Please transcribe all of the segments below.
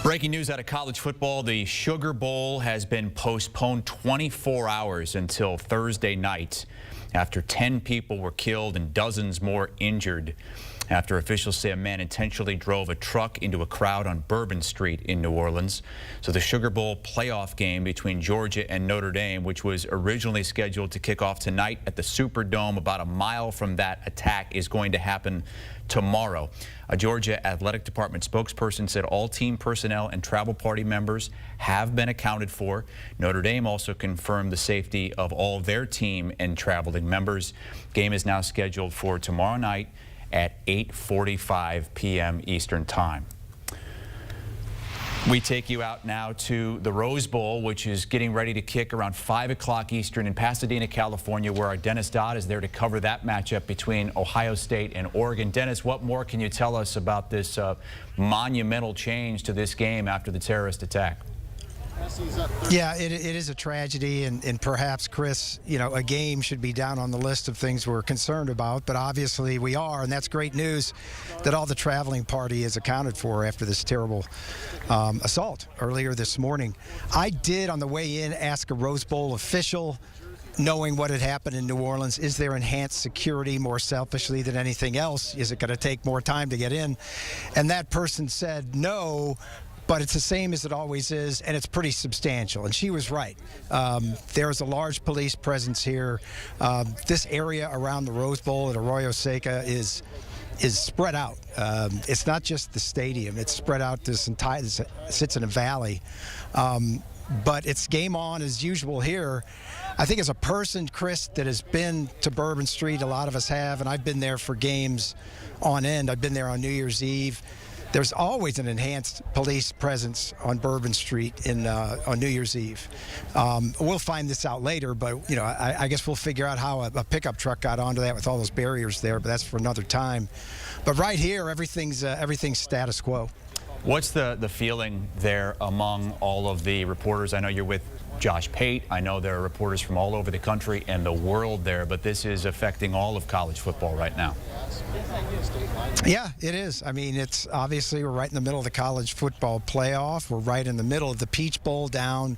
Breaking news out of college football, the Sugar Bowl has been postponed 24 hours until Thursday night after 10 people were killed and dozens more injured after officials say a man intentionally drove a truck into a crowd on Bourbon Street in New Orleans. So the Sugar Bowl playoff game between Georgia and Notre Dame, which was originally scheduled to kick off tonight at the Superdome about a mile from that attack, is going to happen tomorrow. A Georgia Athletic Department spokesperson said all team personnel and travel party members have been accounted for. Notre Dame also confirmed the safety of all their team and traveling members. Game is now scheduled for tomorrow night at 8:45 p.m. Eastern Time. We take you out now to the Rose Bowl, which is getting ready to kick around 5 o'clock Eastern in Pasadena, California, where our Dennis Dodd is there to cover that matchup between Ohio State and Oregon. Dennis, what more can you tell us about this monumental change to this game after the terrorist attack? Yeah, it is a tragedy, and perhaps, Chris, you know, a game should be down on the list of things we're concerned about, but obviously we are, and that's great news that all the traveling party is accounted for after this terrible assault earlier this morning. I did, on the way in, ask a Rose Bowl official, knowing what had happened in New Orleans, is there enhanced security more selfishly than anything else? Is it going to take more time to get in? And that person said no, but it's the same as it always is, and it's pretty substantial. And she was right. There's a large police presence here. This area around the Rose Bowl at Arroyo Seca is spread out. It's not just the stadium. It's spread out this entire, it sits in a valley. But it's game on as usual here. I think as a person, Chris, that has been to Bourbon Street, a lot of us have, and I've been there for games on end. I've been there on New Year's Eve. There's always an enhanced police presence on Bourbon Street on New Year's Eve. We'll find this out later, but you know, I guess we'll figure out how a pickup truck got onto that with all those barriers there. But that's for another time. But right here, everything's status quo. What's the feeling there among all of the reporters? I know you're with Josh Pate. I know there are reporters from all over the country and the world there, but this is affecting all of college football right now. Yeah, it is. I mean, it's obviously we're right in the middle of the college football playoff. We're right in the middle of the Peach Bowl down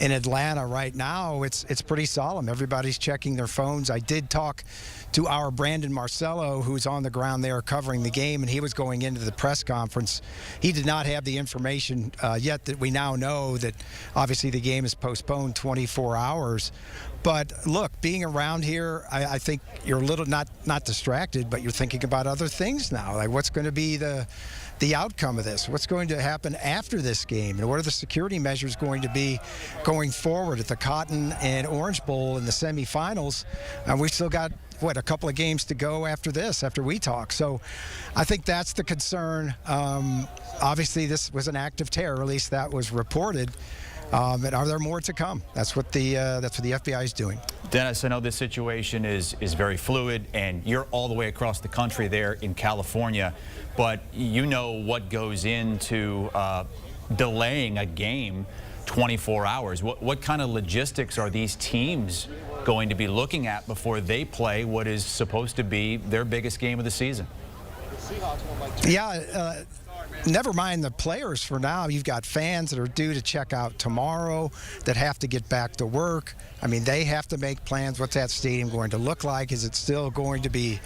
in Atlanta right now. It's pretty solemn. Everybody's checking their phones. I did talk to our Brandon Marcello, who's on the ground there covering the game, and he was going into the press conference. He did not have the information yet that we now know that obviously the game is postponed 24 hours. But look, being around here, I think you're a little not distracted, but you're thinking about other things now. Like what's going to be the outcome of this? What's going to happen after this game? And what are the security measures going to be going forward at the Cotton and Orange Bowl in the semifinals? And we've still got, what, a couple of games to go after this, after we talk. So I think that's the concern. Obviously, this was an act of terror, at least that was reported. And are there more to come? That's what the FBI is doing. Dennis, I know this situation is very fluid, and you're all the way across the country there in California, but you know what goes into delaying a game 24 hours. What kind of logistics are these teams going to be looking at before they play what is supposed to be their biggest game of the season? Yeah. Never mind the players for now. You've got fans that are due to check out tomorrow that have to get back to work. I mean, they have to make plans. What's that stadium going to look like? Is it still going to be,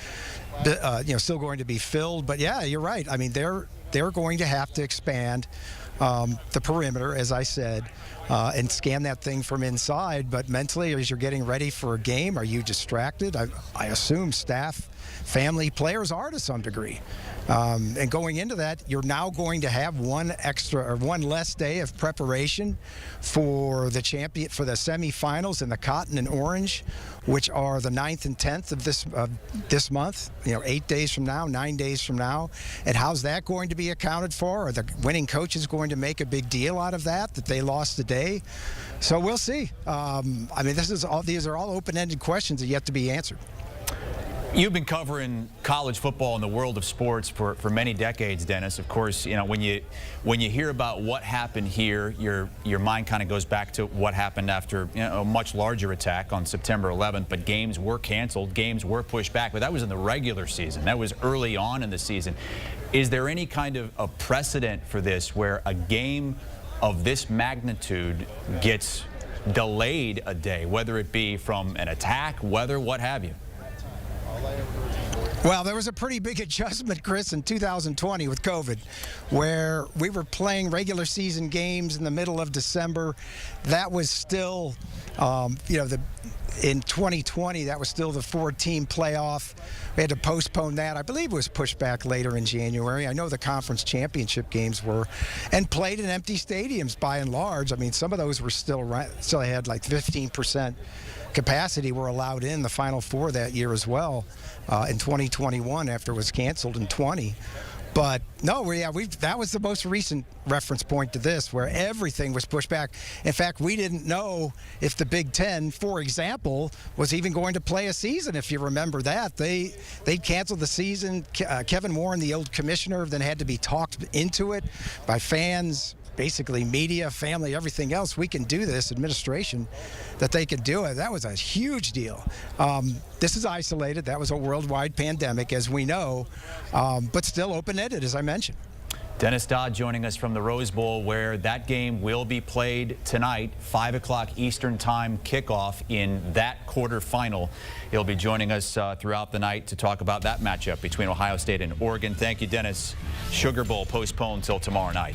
still going to be filled? But yeah, you're right. I mean, they're going to have to expand the perimeter, as I said, and scan that thing from inside. But mentally, as you're getting ready for a game, are you distracted? I assume staff, family, players are to some degree. And going into that, you're now going to have one less day of preparation for the semifinals in the Cotton and Orange, which are the 9th and 10th of this month. You know, 8 days from now, 9 days from now. And how's that going to be accounted for? Are the winning coaches going to make a big deal out of that they lost a day? So we'll see. I mean, these are all open-ended questions that yet to be answered. You've been covering college football in the world of sports for many decades, Dennis. Of course, you know, when you hear about what happened here, your mind kind of goes back to what happened after, you know, a much larger attack on September 11th. But games were canceled, games were pushed back. But that was in the regular season. That was early on in the season. Is there any kind of a precedent for this where a game of this magnitude gets delayed a day, whether it be from an attack, weather, what have you? Well, there was a pretty big adjustment, Chris, in 2020 with COVID, where we were playing regular season games in the middle of December. That was still, in 2020, that was still the 4-team playoff. We had to postpone that. I believe it was pushed back later in January. I know the conference championship games were, and played in empty stadiums by and large. I mean, some of those were still had like 15% capacity were allowed in the Final Four that year as well in 2021 after it was canceled in 20. But no, that was the most recent reference point to this, where everything was pushed back. In fact, we didn't know if the Big Ten, for example, was even going to play a season. If you remember that, they canceled the season. Kevin Warren, the old commissioner, then had to be talked into it by fans, basically media, family, everything else. We can do this, administration, that they could do it. That was a huge deal. This is isolated. That was a worldwide pandemic, as we know, but still open-ended, as I mentioned. Dennis Dodd joining us from the Rose Bowl, where that game will be played tonight, 5 o'clock Eastern Time kickoff in that quarterfinal. He'll be joining us throughout the night to talk about that matchup between Ohio State and Oregon. Thank you, Dennis. Sugar Bowl postponed till tomorrow night.